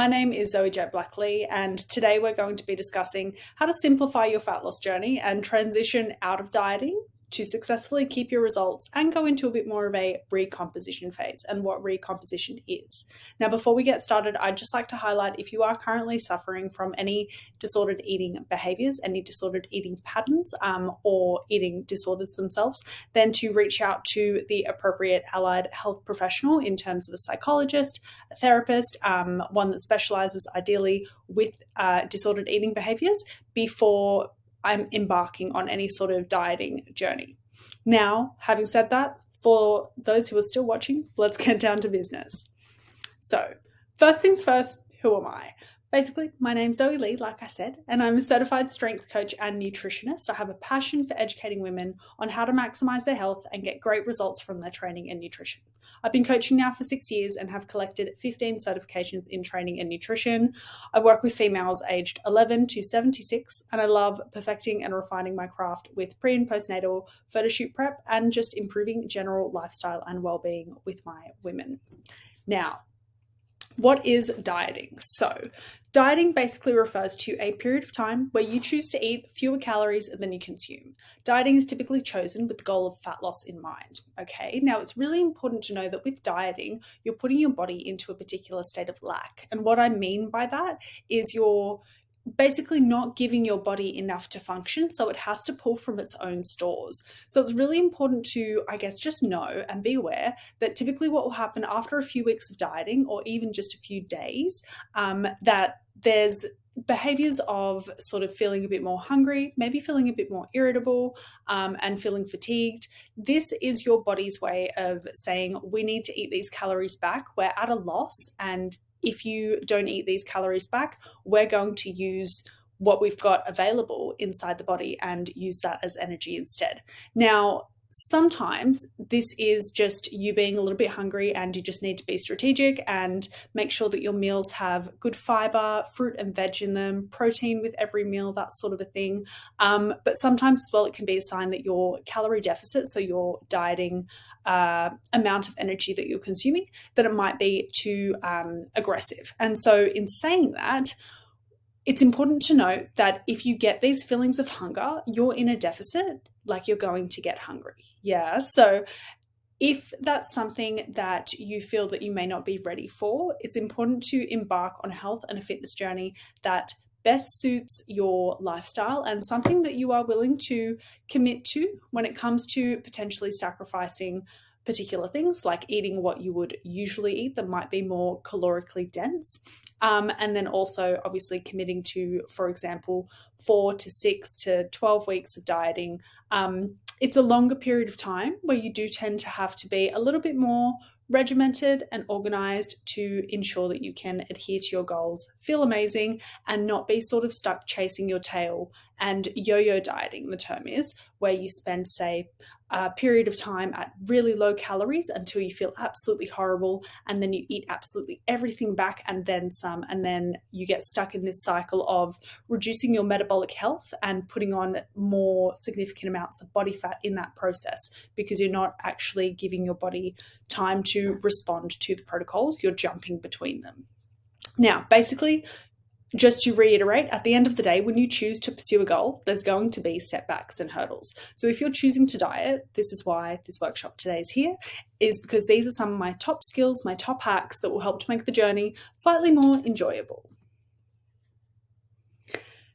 My name is Zoe Jet Blackley, and today we're going to be discussing how to simplify your fat loss journey and transition out of dieting to successfully keep your results and go into a bit more of a recomposition phase and what recomposition is. Now, before we get started, I'd just like to highlight if you are currently suffering from any disordered eating behaviors, any disordered eating patterns, or eating disorders themselves, then to reach out to the appropriate allied health professional in terms of a psychologist, a therapist, one that specializes ideally with disordered eating behaviors before I'm embarking on any sort of dieting journey. Now, having said that, for those who are still watching, let's get down to business. So, first things first, who am I? Basically, my name's Zoe Lee, like I said, and I'm a certified strength coach and nutritionist. I have a passion for educating women on how to maximize their health and get great results from their training and nutrition. I've been coaching now for 6 years and have collected 15 certifications in training and nutrition. I work with females aged 11 to 76, and I love perfecting and refining my craft with pre- and postnatal photo shoot prep and just improving general lifestyle and well-being with my women. Now, what is dieting? So, dieting basically refers to a period of time where you choose to eat fewer calories than you consume. Dieting is typically chosen with the goal of fat loss in mind. Okay, now it's really important to know that with dieting, you're putting your body into a particular state of lack. And what I mean by that is you're basically not giving your body enough to function, so it has to pull from its own stores. So it's really important to, just know and be aware that typically what will happen after a few weeks of dieting or even just a few days, that there's behaviors of sort of feeling a bit more hungry, maybe feeling a bit more irritable, and feeling fatigued. This is your body's way of saying, we need to eat these calories back. We're at a loss, and if you don't eat these calories back, we're going to use what we've got available inside the body and use that as energy instead. Now, sometimes this is just you being a little bit hungry and you just need to be strategic and make sure that your meals have good fiber, fruit and veg in them, protein with every meal, that sort of a thing. But sometimes as well, it can be a sign that your calorie deficit, so your dieting amount of energy that you're consuming, that it might be too aggressive. And so in saying that, it's important to note that if you get these feelings of hunger, you're in a deficit, like you're going to get hungry. Yeah. So if that's something that you feel that you may not be ready for, it's important to embark on a health and a fitness journey that best suits your lifestyle and something that you are willing to commit to when it comes to potentially sacrificing particular things like eating what you would usually eat that might be more calorically dense. And then also obviously committing to, for example, 4 to 6 to 12 weeks of dieting. It's a longer period of time where you do tend to have to be a little bit more regimented and organized to ensure that you can adhere to your goals, feel amazing, and not be sort of stuck chasing your tail and yo-yo dieting, the term is, where you spend, say, a period of time at really low calories until you feel absolutely horrible, and then you eat absolutely everything back and then some, and then you get stuck in this cycle of reducing your metabolic health and putting on more significant amounts of body fat in that process because you're not actually giving your body time to respond to the protocols, you're jumping between them. Now, basically, just to reiterate, at the end of the day, when you choose to pursue a goal, there's going to be setbacks and hurdles. So if you're choosing to diet, this is why this workshop today is here, is because these are some of my top skills, my top hacks that will help to make the journey slightly more enjoyable.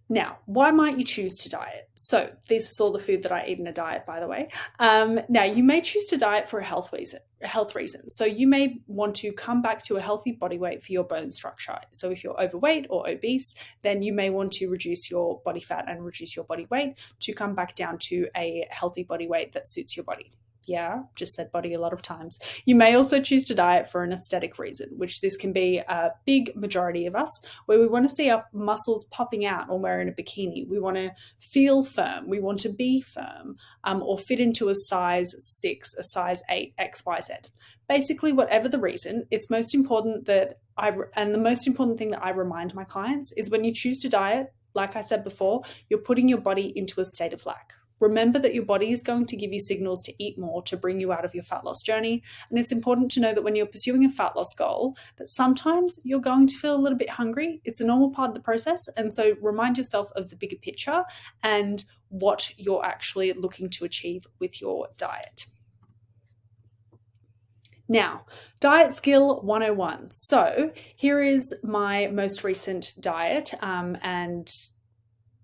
Now, why might you choose to diet? So this is all the food that I eat in a diet, by the way. Now, you may choose to diet for a health reason. So you may want to come back to a healthy body weight for your bone structure. So if you're overweight or obese, then you may want to reduce your body fat and reduce your body weight to come back down to a healthy body weight that suits your body. Yeah, just said body a lot of times. You may also choose to diet for an aesthetic reason, which this can be a big majority of us, where we want to see our muscles popping out when we're in a bikini. We want to feel firm. We want to be firm, or fit into a size 6, a size 8, XYZ. Basically, whatever the reason, it's most important that the most important thing that I remind my clients is when you choose to diet, like I said before, you're putting your body into a state of lack. Remember that your body is going to give you signals to eat more to bring you out of your fat loss journey. And it's important to know that when you're pursuing a fat loss goal, that sometimes you're going to feel a little bit hungry. It's a normal part of the process. And so remind yourself of the bigger picture and what you're actually looking to achieve with your diet. Now, diet skill 101. So here is my most recent diet, and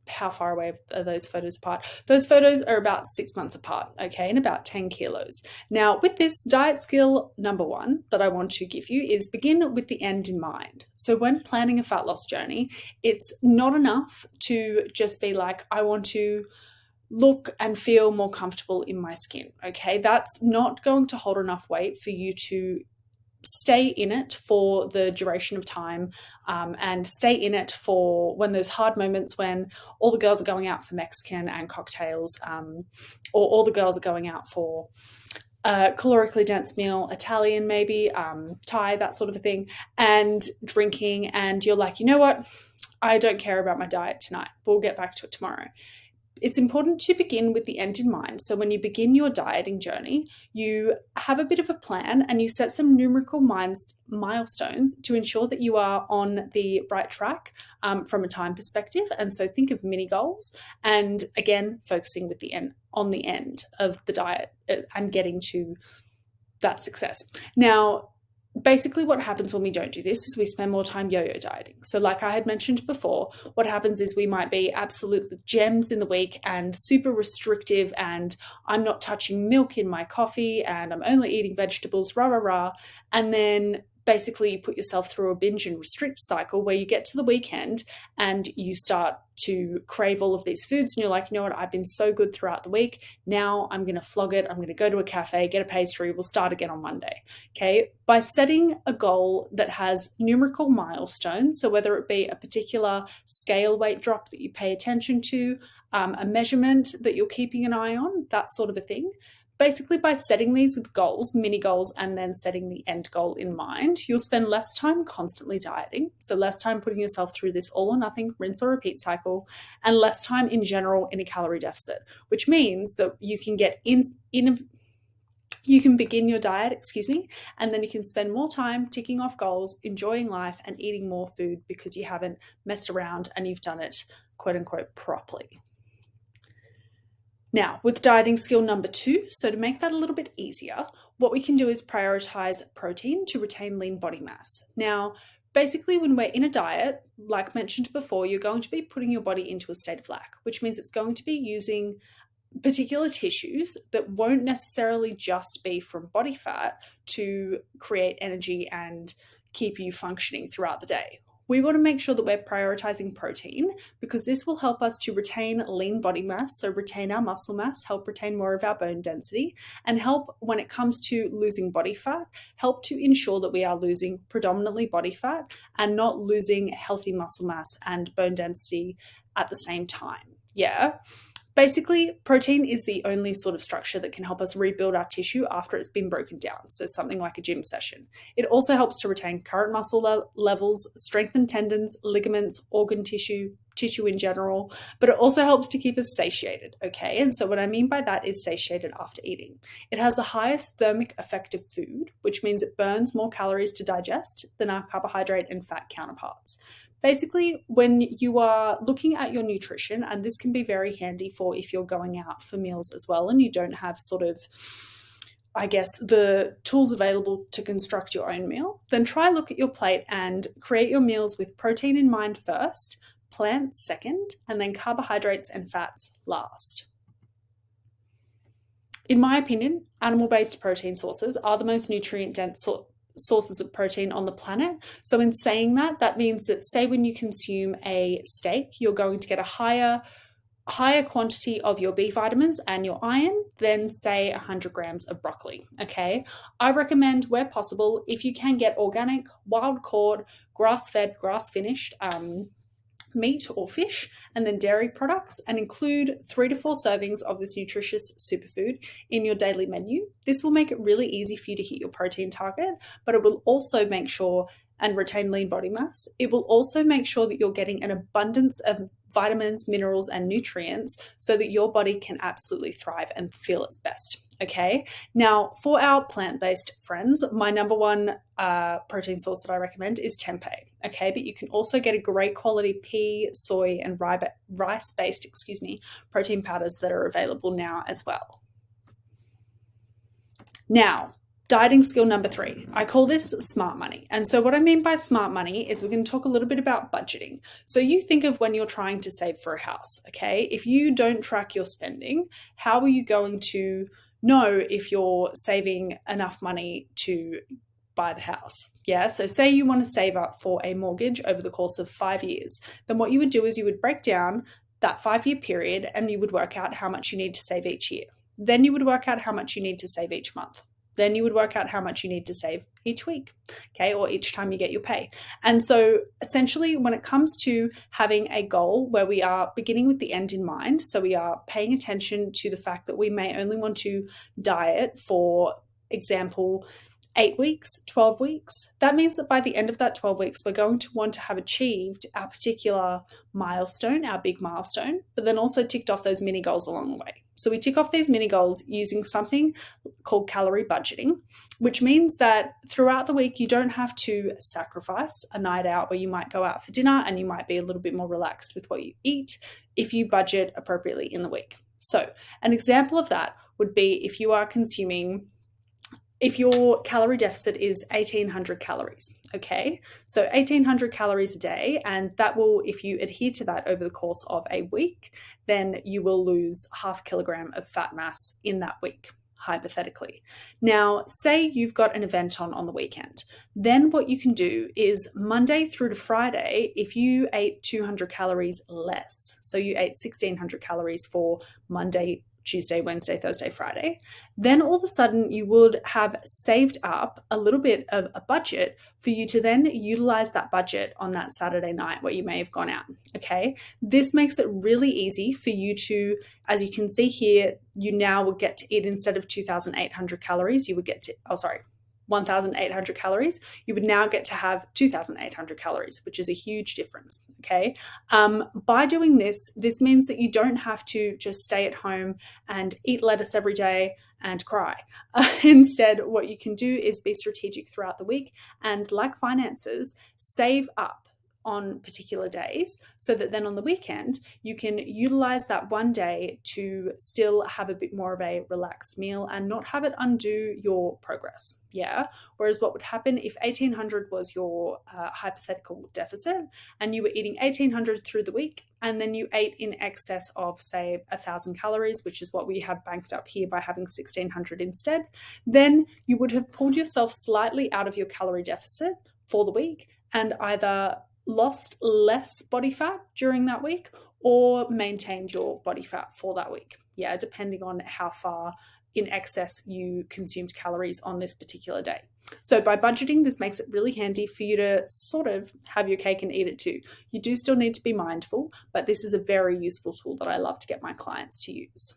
how far away are those photos apart? Those photos are about 6 months apart, okay, and about 10 kilos. Now, with this diet skill number 1 that I want to give you is begin with the end in mind. So when planning a fat loss journey, it's not enough to just be like, I want to look and feel more comfortable in my skin, okay? That's not going to hold enough weight for you to stay in it for the duration of time, and stay in it for when there's hard moments when all the girls are going out for Mexican and cocktails, or all the girls are going out for a calorically dense meal, Italian maybe, Thai, that sort of a thing, and drinking, and you're like, you know what? I don't care about my diet tonight. We'll get back to it tomorrow. It's important to begin with the end in mind. So when you begin your dieting journey, you have a bit of a plan and you set some numerical milestones to ensure that you are on the right track, from a time perspective. And so think of mini goals, and again, focusing with on the end of the diet and getting to that success. Now, basically what happens when we don't do this is we spend more time yo-yo dieting. So like I had mentioned before, what happens is we might be absolute gems in the week and super restrictive, and I'm not touching milk in my coffee and I'm only eating vegetables, rah, rah, rah. And then basically you put yourself through a binge and restrict cycle where you get to the weekend and you start to crave all of these foods, and you're like, you know what, I've been so good throughout the week. Now I'm going to flog it. I'm going to go to a cafe, get a pastry. We'll start again on Monday. Okay. By setting a goal that has numerical milestones, so whether it be a particular scale weight drop that you pay attention to, a measurement that you're keeping an eye on, that sort of a thing. Basically, by setting these goals, mini goals, and then setting the end goal in mind, you'll spend less time constantly dieting. So less time putting yourself through this all or nothing rinse or repeat cycle, and less time in general in a calorie deficit, which means that you can get you can begin your diet, and then you can spend more time ticking off goals, enjoying life, and eating more food because you haven't messed around and you've done it, quote unquote, properly. Now, with dieting skill number 2, so to make that a little bit easier, what we can do is prioritize protein to retain lean body mass. Now, basically, when we're in a diet, like mentioned before, you're going to be putting your body into a state of lack, which means it's going to be using particular tissues that won't necessarily just be from body fat to create energy and keep you functioning throughout the day. We want to make sure that we're prioritizing protein because this will help us to retain lean body mass, so retain our muscle mass, help retain more of our bone density, and help when it comes to losing body fat, help to ensure that we are losing predominantly body fat and not losing healthy muscle mass and bone density at the same time. Yeah. Basically, protein is the only sort of structure that can help us rebuild our tissue after it's been broken down, so something like a gym session. It also helps to retain current muscle levels, strengthen tendons, ligaments, organ tissue in general, but it also helps to keep us satiated, okay? And so what I mean by that is satiated after eating. It has the highest thermic effect of food, which means it burns more calories to digest than our carbohydrate and fat counterparts. Basically, when you are looking at your nutrition, and this can be very handy for if you're going out for meals as well and you don't have sort of, I guess, the tools available to construct your own meal, then try look at your plate and create your meals with protein in mind first, plants second, and then carbohydrates and fats last. In my opinion, animal-based protein sources are the most nutrient-dense sources of protein on the planet. So in saying that, that means that say when you consume a steak, you're going to get a higher quantity of your B vitamins and your iron than say 100 grams of broccoli. Okay. I recommend where possible, if you can get organic, wild caught, grass-fed, grass-finished, meat or fish, and then dairy products, and include 3 to 4 servings of this nutritious superfood in your daily menu. This will make it really easy for you to hit your protein target, but it will also make sure and retain lean body mass. It will also make sure that you're getting an abundance of vitamins, minerals, and nutrients so that your body can absolutely thrive and feel its best. Okay. Now, for our plant-based friends, my number one protein source that I recommend is tempeh. Okay, but you can also get a great quality pea, soy, and rice-based, protein powders that are available now as well. Now, dieting skill number 3. I call this smart money. And so what I mean by smart money is we're going to talk a little bit about budgeting. So you think of when you're trying to save for a house, okay? If you don't track your spending, how are you going to know if you're saving enough money to buy the house? Yeah, so say you want to save up for a mortgage over the course of 5 years. Then what you would do is you would break down that 5-year period and you would work out how much you need to save each year. Then you would work out how much you need to save each month. Then you would work out how much you need to save each week, okay, or each time you get your pay. And so essentially when it comes to having a goal where we are beginning with the end in mind, so we are paying attention to the fact that we may only want to diet for example, 8 weeks, 12 weeks, that means that by the end of that 12 weeks, we're going to want to have achieved our particular milestone, our big milestone, but then also ticked off those mini goals along the way. So we tick off these mini goals using something called calorie budgeting, which means that throughout the week, you don't have to sacrifice a night out where you might go out for dinner and you might be a little bit more relaxed with what you eat if you budget appropriately in the week. So an example of that would be if your calorie deficit is 1,800 calories, okay? So 1,800 calories a day, and that will, if you adhere to that over the course of a week, then you will lose 0.5 kilogram of fat mass in that week, hypothetically. Now, say you've got an event on the weekend. Then what you can do is Monday through to Friday, if you ate 200 calories less, so you ate 1,600 calories for Monday, Tuesday, Wednesday, Thursday, Friday, then all of a sudden you would have saved up a little bit of a budget for you to then utilize that budget on that Saturday night where you may have gone out, okay? This makes it really easy for you to, as you can see here, you now would get to eat instead of 2,800 calories, you would get to, 1,800 calories, you would now get to have 2,800 calories, which is a huge difference, okay? By doing this, this means that you don't have to just stay at home and eat lettuce every day and cry. Instead, what you can do is be strategic throughout the week and, like finances, save up on particular days so that then on the weekend you can utilize that one day to still have a bit more of a relaxed meal and not have it undo your progress. Yeah. Whereas what would happen if 1,800 was your hypothetical deficit and you were eating 1,800 through the week and then you ate in excess of, say, 1,000 calories, which is what we have banked up here by having 1,600 instead, then you would have pulled yourself slightly out of your calorie deficit for the week and either lost less body fat during that week or maintained your body fat for that week. Yeah, depending on how far in excess you consumed calories on this particular day. So by budgeting, this makes it really handy for you to sort of have your cake and eat it too. You do still need to be mindful, but this is a very useful tool that I love to get my clients to use.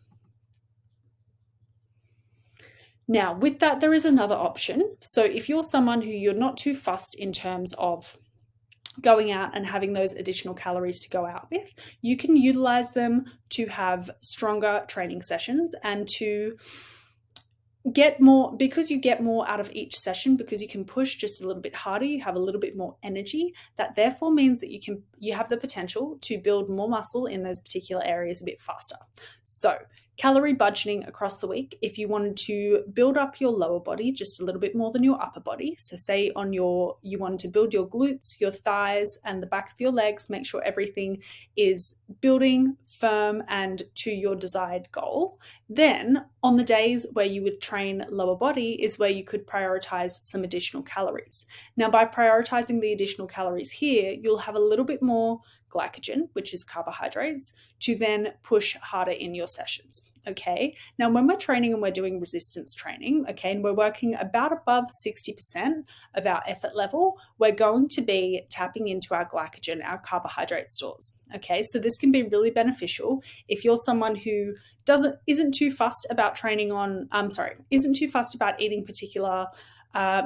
Now, with that, there is another option. So if you're someone who you're not too fussed in terms of going out and having those additional calories to go out with, you can utilize them to have stronger training sessions and to get more, because you get more out of each session, because you can push just a little bit harder, you have a little bit more energy. That therefore means that you have the potential to build more muscle in those particular areas a bit faster. So calorie budgeting across the week, if you wanted to build up your lower body just a little bit more than your upper body, so say you wanted to build your glutes, your thighs, and the back of your legs, make sure everything is building firm and to your desired goal, then on the days where you would train lower body is where you could prioritize some additional calories. Now, by prioritizing the additional calories here, you'll have a little bit more glycogen, which is carbohydrates, to then push harder in your sessions. Okay. Now, when we're training and we're doing resistance training, okay, and we're working about above 60% of our effort level, we're going to be tapping into our glycogen, our carbohydrate stores. Okay. So this can be really beneficial if you're someone who isn't too fussed about eating particular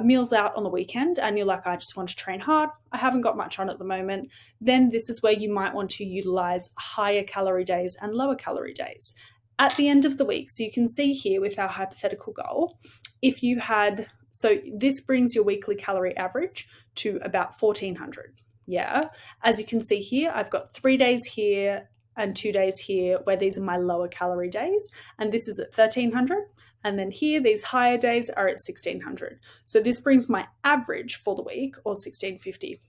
meals out on the weekend and you're like, I just want to train hard, I haven't got much on at the moment, then this is where you might want to utilize higher calorie days and lower calorie days at the end of the week. So you can see here with our hypothetical goal, if you had, so this brings your weekly calorie average to about 1400. Yeah. As you can see here, I've got 3 days here and 2 days here where these are my lower calorie days. And this is at 1300. And then here, these higher days are at 1600. So this brings my average for the week, or 1650.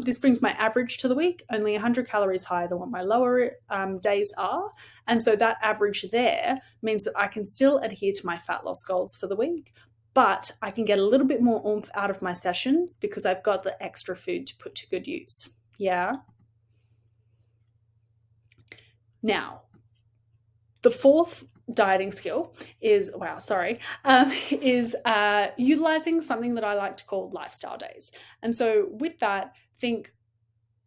This brings my average to the week, only 100 calories higher than what my lower days are. And so that average there means that I can still adhere to my fat loss goals for the week, but I can get a little bit more oomph out of my sessions because I've got the extra food to put to good use. Yeah. Now, the fourth dieting skill is, utilizing something that I like to call lifestyle days. And so with that, think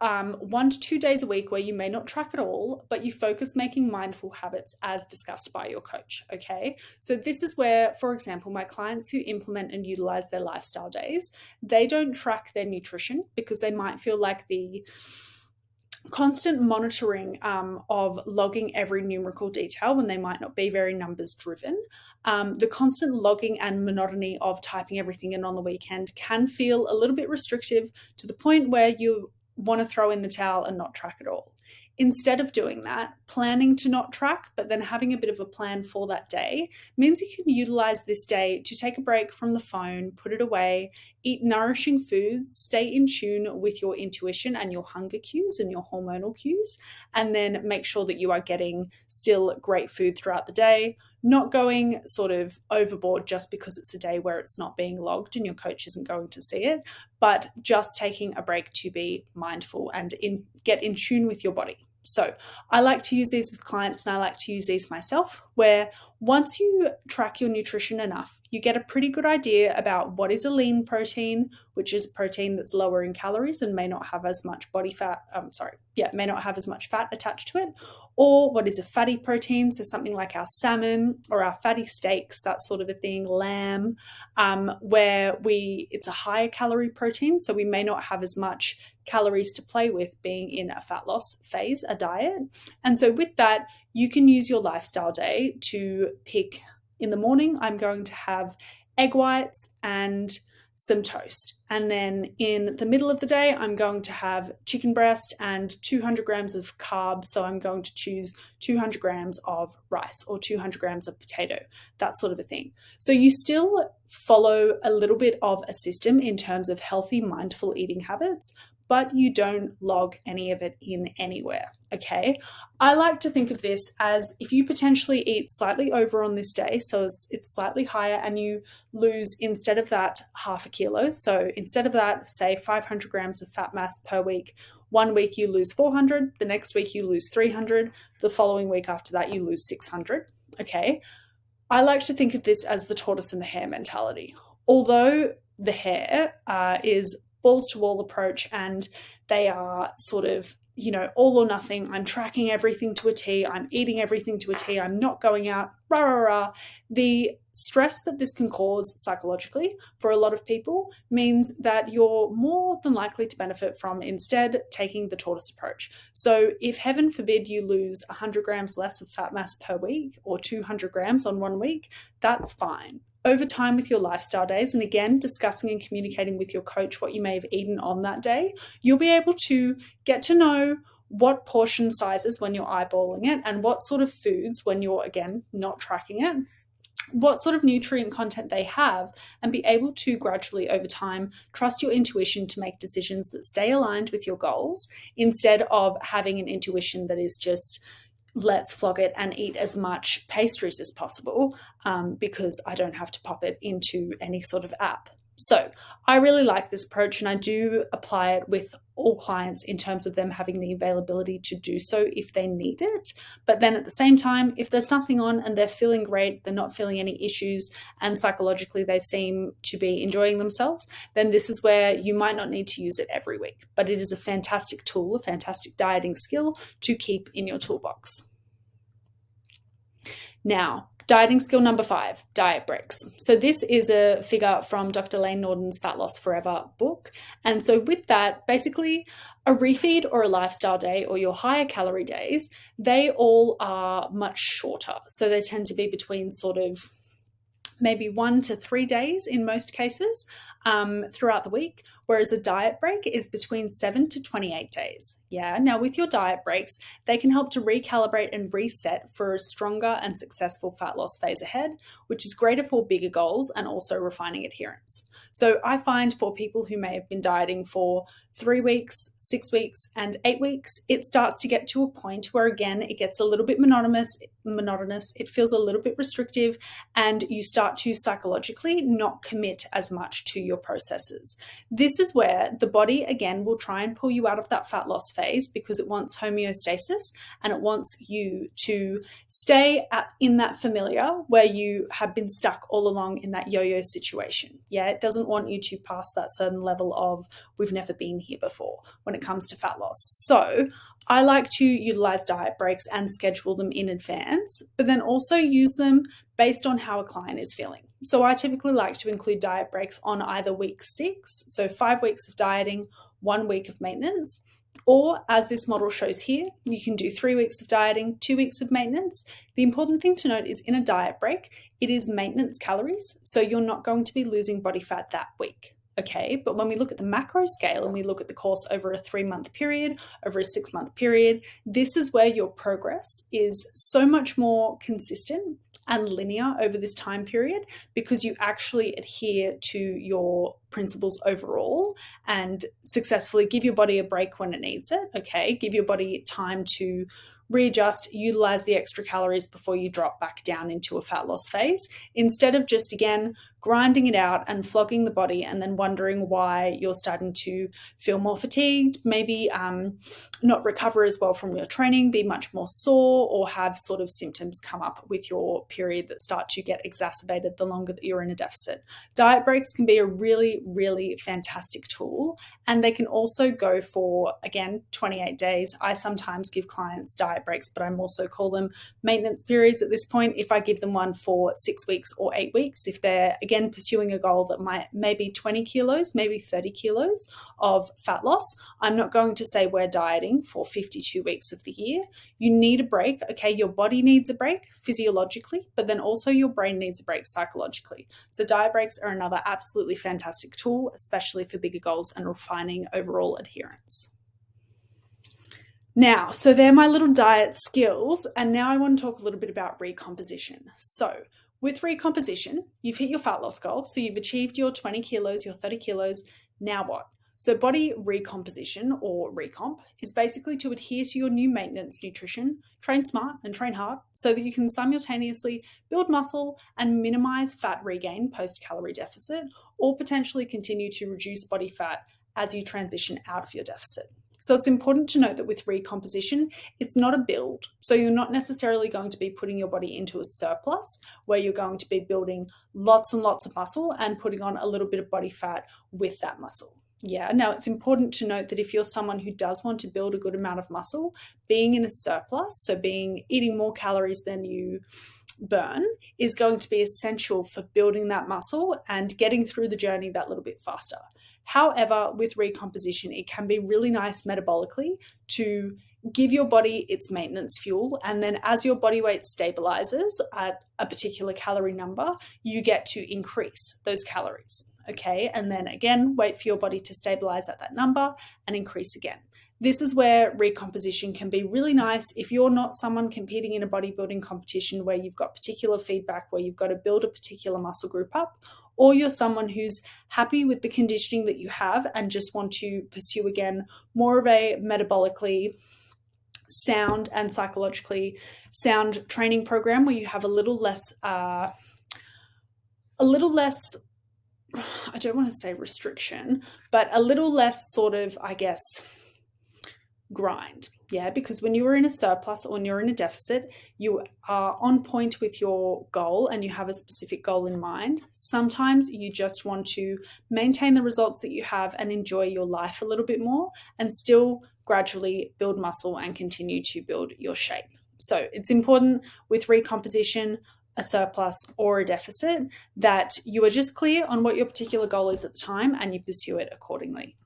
1 to 2 days a week where you may not track at all, but you focus making mindful habits as discussed by your coach. Okay. So this is where, for example, my clients who implement and utilize their lifestyle days, they don't track their nutrition because they might feel like the constant monitoring of logging every numerical detail when they might not be very numbers driven. The constant logging and monotony of typing everything in on the weekend can feel a little bit restrictive to the point where you want to throw in the towel and not track at all. Instead of doing that, planning to not track, but then having a bit of a plan for that day means you can utilize this day to take a break from the phone, put it away, eat nourishing foods, stay in tune with your intuition and your hunger cues and your hormonal cues, and then make sure that you are getting still great food throughout the day, not going sort of overboard just because it's a day where it's not being logged and your coach isn't going to see it, but just taking a break to be mindful and get in tune with your body. So I like to use these with clients and I like to use these myself, where once you track your nutrition enough, you get a pretty good idea about what is a lean protein, which is a protein that's lower in calories and may not have as much may not have as much fat attached to it, or what is a fatty protein, so something like our salmon or our fatty steaks, that sort of a thing, lamb, where it's a higher calorie protein, so we may not have as much calories to play with being in a fat loss phase, a diet. And so with that, you can use your lifestyle day to pick, in the morning, I'm going to have egg whites and some toast. And then in the middle of the day, I'm going to have chicken breast and 200 grams of carbs. So I'm going to choose 200 grams of rice or 200 grams of potato, that sort of a thing. So you still follow a little bit of a system in terms of healthy, mindful eating habits, but you don't log any of it in anywhere, okay? I like to think of this as if you potentially eat slightly over on this day, so it's slightly higher, and you lose, instead of that, 0.5 kilo. So instead of that, say 500 grams of fat mass per week, 1 week you lose 400, the next week you lose 300, the following week after that you lose 600, okay? I like to think of this as the tortoise and the hare mentality. Although the hare is balls to wall approach and they are sort of, all or nothing. I'm tracking everything to a T. I'm eating everything to a T. I'm not going out. Rah, rah, rah. The stress that this can cause psychologically for a lot of people means that you're more than likely to benefit from instead taking the tortoise approach. So if heaven forbid you lose 100 grams less of fat mass per week or 200 grams on 1 week, that's fine. Over time with your lifestyle days, and again, discussing and communicating with your coach what you may have eaten on that day, you'll be able to get to know what portion sizes when you're eyeballing it and what sort of foods when you're, again, not tracking it, what sort of nutrient content they have, and be able to gradually over time trust your intuition to make decisions that stay aligned with your goals instead of having an intuition that is just, let's flog it and eat as much pastries as possible because I don't have to pop it into any sort of app. So I really like this approach, and I do apply it with all clients in terms of them having the availability to do so if they need it. But then at the same time, if there's nothing on and they're feeling great, they're not feeling any issues, and psychologically they seem to be enjoying themselves, then this is where you might not need to use it every week. But it is a fantastic tool, a fantastic dieting skill to keep in your toolbox. Now, Dieting skill number 5, diet breaks. So this is a figure from Dr. Layne Norton's Fat Loss Forever book. And so with that, basically a refeed or a lifestyle day or your higher calorie days, they all are much shorter. So they tend to be between sort of maybe 1 to 3 days in most cases throughout the week, whereas a diet break is between 7 to 28 days. Yeah. Now, with your diet breaks, they can help to recalibrate and reset for a stronger and successful fat loss phase ahead, which is greater for bigger goals and also refining adherence. So I find for people who may have been dieting for 3 weeks, 6 weeks, and 8 weeks, it starts to get to a point where, again, it gets a little bit monotonous, it feels a little bit restrictive, and you start to psychologically not commit as much to your processes. This is where the body, again, will try and pull you out of that fat loss phase because it wants homeostasis and it wants you to stay in that familiar where you have been stuck all along in that yo-yo situation. Yeah, it doesn't want you to pass that certain level of we've never been here before when it comes to fat loss. So I like to utilize diet breaks and schedule them in advance, but then also use them based on how a client is feeling. So I typically like to include diet breaks on either week 6, so 5 weeks of dieting, 1 week of maintenance, or as this model shows here, you can do 3 weeks of dieting, 2 weeks of maintenance. The important thing to note is in a diet break, it is maintenance calories, so you're not going to be losing body fat that week. Okay, but when we look at the macro scale and we look at the course over a 3-month period, over a 6-month period, this is where your progress is so much more consistent and linear over this time period because you actually adhere to your principles overall and successfully give your body a break when it needs it. Okay, give your body time to readjust, utilize the extra calories before you drop back down into a fat loss phase, instead of just, again, grinding it out and flogging the body and then wondering why you're starting to feel more fatigued, maybe not recover as well from your training, be much more sore, or have sort of symptoms come up with your period that start to get exacerbated the longer that you're in a deficit. Diet breaks can be a really, really fantastic tool, and they can also go for, again, 28 days. I sometimes give clients diet breaks, but I'm also call them maintenance periods at this point. If I give them one for 6 weeks or 8 weeks, if they're, again, pursuing a goal that might maybe 20 kilos, maybe 30 kilos of fat loss, I'm not going to say we're dieting for 52 weeks of the year. You need a break. Okay, your body needs a break physiologically, but then also your brain needs a break psychologically. So diet breaks are another absolutely fantastic tool, especially for bigger goals and refining overall adherence. Now, so they're my little diet skills, and now I want to talk a little bit about recomposition. So with recomposition, you've hit your fat loss goal, so you've achieved your 20 kilos, your 30 kilos, now what? So body recomposition, or recomp, is basically to adhere to your new maintenance nutrition, train smart and train hard, so that you can simultaneously build muscle and minimize fat regain post-calorie deficit, or potentially continue to reduce body fat as you transition out of your deficit. So it's important to note that with recomposition, it's not a build. So you're not necessarily going to be putting your body into a surplus where you're going to be building lots and lots of muscle and putting on a little bit of body fat with that muscle. Yeah, now it's important to note that if you're someone who does want to build a good amount of muscle, being in a surplus, so eating more calories than you burn, is going to be essential for building that muscle and getting through the journey that little bit faster. However, with recomposition, it can be really nice metabolically to give your body its maintenance fuel. And then as your body weight stabilizes at a particular calorie number, you get to increase those calories. Okay. And then again, wait for your body to stabilize at that number and increase again. This is where recomposition can be really nice if you're not someone competing in a bodybuilding competition where you've got particular feedback, where you've got to build a particular muscle group up, or you're someone who's happy with the conditioning that you have and just want to pursue, again, more of a metabolically sound and psychologically sound training program where you have a little less, I don't want to say restriction, but a little less sort of, I guess, grind. Yeah, because when you are in a surplus or when you're in a deficit, you are on point with your goal and you have a specific goal in mind. Sometimes you just want to maintain the results that you have and enjoy your life a little bit more and still gradually build muscle and continue to build your shape. So it's important with recomposition, a surplus, or a deficit, that you are just clear on what your particular goal is at the time and you pursue it accordingly.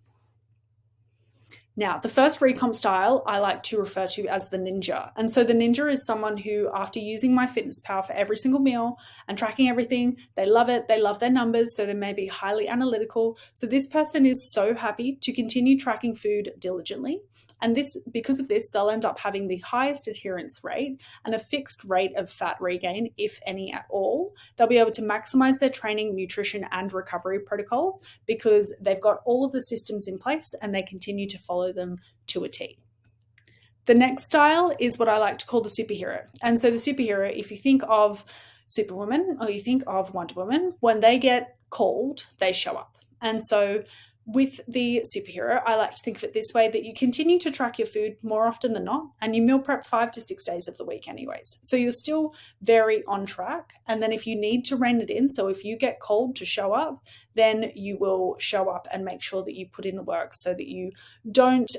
Now, the first recomp style I like to refer to as the ninja. And so the ninja is someone who, after using MyFitnessPal for every single meal and tracking everything, they love it, they love their numbers, so they may be highly analytical. So this person is so happy to continue tracking food diligently. And because of this, they'll end up having the highest adherence rate and a fixed rate of fat regain, if any at all. They'll be able to maximize their training, nutrition, and recovery protocols because they've got all of the systems in place and they continue to follow them to a T. The next style is what I like to call the superhero. And so the superhero, if you think of Superwoman or you think of Wonder Woman, when they get called, they show up. And so with the superhero, I like to think of it this way, that you continue to track your food more often than not, and you meal prep 5 to 6 days of the week anyways. So you're still very on track. And then if you need to rein it in, so if you get called to show up, then you will show up and make sure that you put in the work so that you don't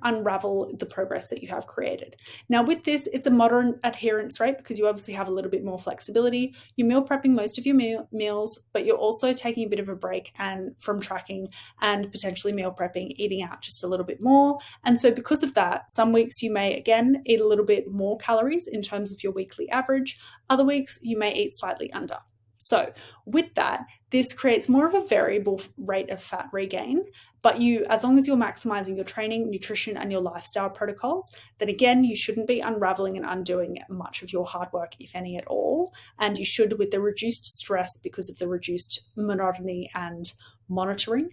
unravel the progress that you have created. Now with this, it's a moderate adherence rate because you obviously have a little bit more flexibility. You're meal prepping most of your meals, but you're also taking a bit of a break from tracking and potentially meal prepping, eating out just a little bit more. And so because of that, some weeks you may again eat a little bit more calories in terms of your weekly average. Other weeks you may eat slightly under. So with that, this creates more of a variable rate of fat regain, but as long as you're maximizing your training, nutrition, and your lifestyle protocols, then again, you shouldn't be unraveling and undoing much of your hard work, if any at all. And you should, with the reduced stress because of the reduced monotony and monitoring,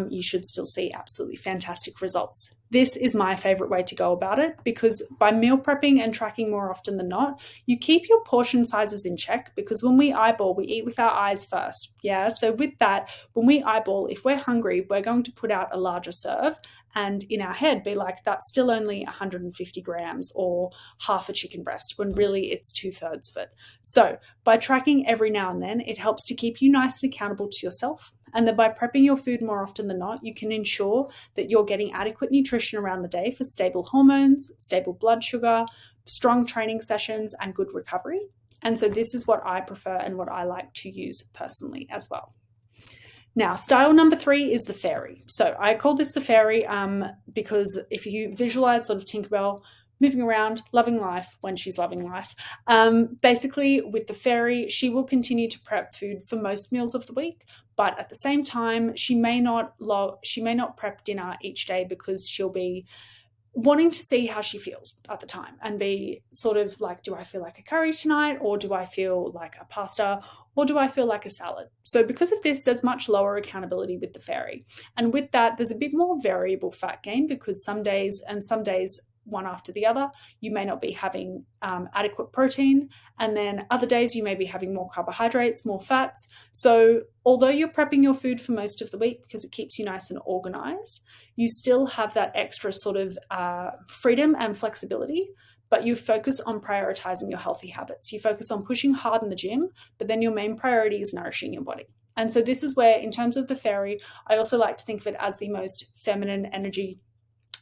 you should still see absolutely fantastic results. This is my favorite way to go about it because by meal prepping and tracking more often than not, you keep your portion sizes in check because when we eyeball, we eat with our eyes first. Yeah. So with that, when we eyeball, if we're hungry, we're going to put out a larger serve and in our head be like, that's still only 150 grams or half a chicken breast when really it's 2/3 of it. So by tracking every now and then, it helps to keep you nice and accountable to yourself. And then by prepping your food more often than not, you can ensure that you're getting adequate nutrition around the day for stable hormones, stable blood sugar, strong training sessions, and good recovery. And so this is what I prefer and what I like to use personally as well. Now, style number 3 is the fairy. So I call this the fairy because if you visualize sort of Tinkerbell moving around, loving life when she's loving life. Basically, with the fairy, she will continue to prep food for most meals of the week, but at the same time, she may not prep dinner each day because she'll be wanting to see how she feels at the time and be sort of like, do I feel like a curry tonight, or do I feel like a pasta, or do I feel like a salad? So because of this, there's much lower accountability with the fairy. And with that, there's a bit more variable fat gain because some days one after the other, you may not be having adequate protein, and then other days you may be having more carbohydrates, more fats. So although you're prepping your food for most of the week because it keeps you nice and organized, you still have that extra sort of freedom and flexibility, but you focus on prioritizing your healthy habits. You focus on pushing hard in the gym, but then your main priority is nourishing your body. And so this is where, in terms of the fairy, I also like to think of it as the most feminine energy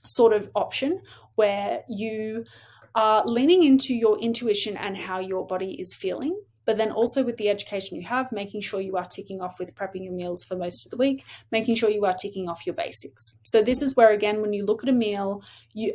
sort of option, where you are leaning into your intuition and how your body is feeling, but then also with the education you have, making sure you are ticking off with prepping your meals for most of the week, making sure you are ticking off your basics. So this is where, again, when you look at a meal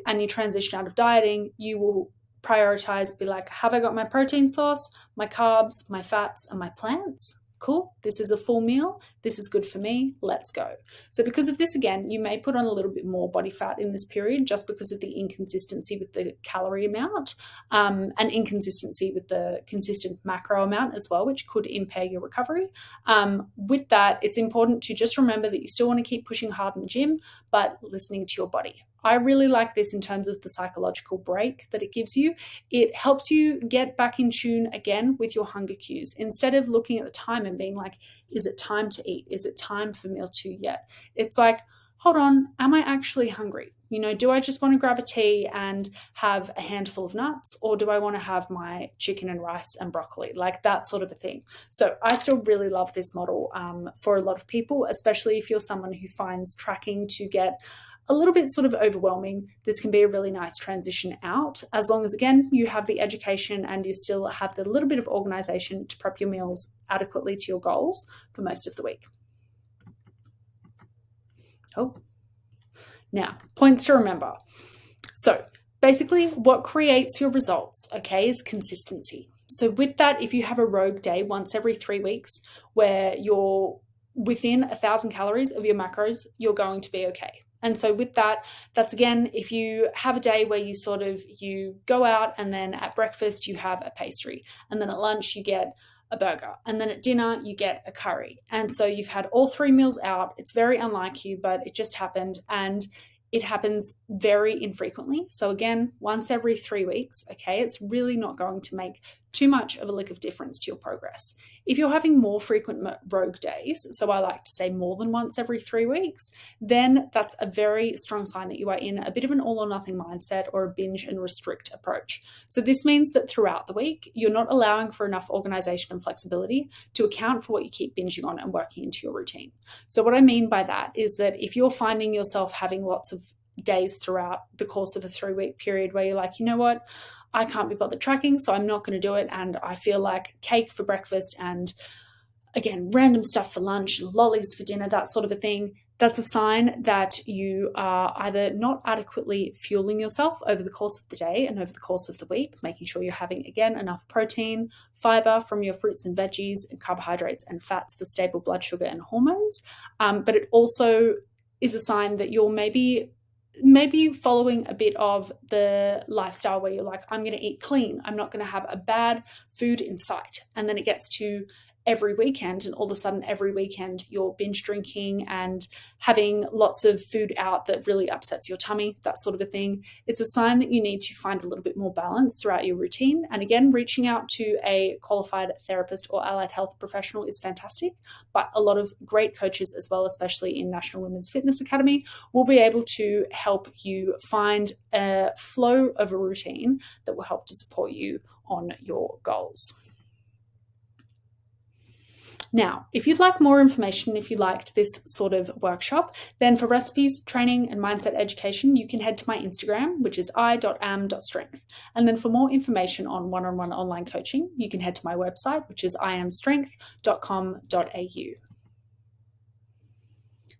and you transition out of dieting, you will prioritize, be like, have I got my protein source, my carbs, my fats, and my plants? Cool, this is a full meal, this is good for me, let's go. So because of this, again, you may put on a little bit more body fat in this period just because of the inconsistency with the calorie amount and inconsistency with the consistent macro amount as well, which could impair your recovery. With that, it's important to just remember that you still want to keep pushing hard in the gym, but listening to your body. I really like this in terms of the psychological break that it gives you. It helps you get back in tune again with your hunger cues. Instead of looking at the time and being like, is it time to eat? Is it time for meal 2 yet? It's like, hold on, am I actually hungry? Do I just want to grab a tea and have a handful of nuts, or do I want to have my chicken and rice and broccoli? Like that sort of a thing. So I still really love this model for a lot of people, especially if you're someone who finds tracking to get a little bit sort of overwhelming, this can be a really nice transition out, as long as, again, you have the education and you still have the little bit of organization to prep your meals adequately to your goals for most of the week. Now, points to remember. So basically, what creates your results, okay, is consistency. So with that, if you have a rogue day once every 3 weeks where you're within 1,000 calories of your macros, you're going to be okay. And so with that, that's, again, if you have a day where you go out and then at breakfast you have a pastry, and then at lunch you get a burger, and then at dinner you get a curry. And so you've had all 3 meals out. It's very unlike you, but it just happened, and it happens very infrequently. So again, once every 3 weeks, okay, it's really not going to make too much of a lick of difference to your progress. If you're having more frequent rogue days, so I like to say more than once every 3 weeks, then that's a very strong sign that you are in a bit of an all or nothing mindset or a binge and restrict approach. So this means that throughout the week, you're not allowing for enough organization and flexibility to account for what you keep binging on and working into your routine. So what I mean by that is that if you're finding yourself having lots of days throughout the course of a 3-week period where you're like, you know what, I can't be bothered tracking, so I'm not going to do it, and I feel like cake for breakfast and, again, random stuff for lunch, lollies for dinner, that sort of a thing, that's a sign that you are either not adequately fueling yourself over the course of the day and over the course of the week, making sure you're having, again, enough protein, fiber from your fruits and veggies, and carbohydrates and fats for stable blood sugar and hormones. But it also is a sign that you're maybe following a bit of the lifestyle where you're like, I'm going to eat clean. I'm not going to have a bad food in sight. And then it gets to every weekend, and all of a sudden every weekend you're binge drinking and having lots of food out that really upsets your tummy, that sort of a thing. It's a sign that you need to find a little bit more balance throughout your routine. And again, reaching out to a qualified therapist or allied health professional is fantastic, but a lot of great coaches as well, especially in National Women's Fitness Academy, will be able to help you find a flow of a routine that will help to support you on your goals. Now, if you'd like more information, if you liked this sort of workshop, then for recipes, training, and mindset education, you can head to my Instagram, which is i.am.strength. And then for more information on one-on-one online coaching, you can head to my website, which is iamstrength.com.au.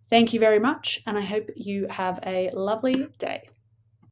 Thank you very much, and I hope you have a lovely day.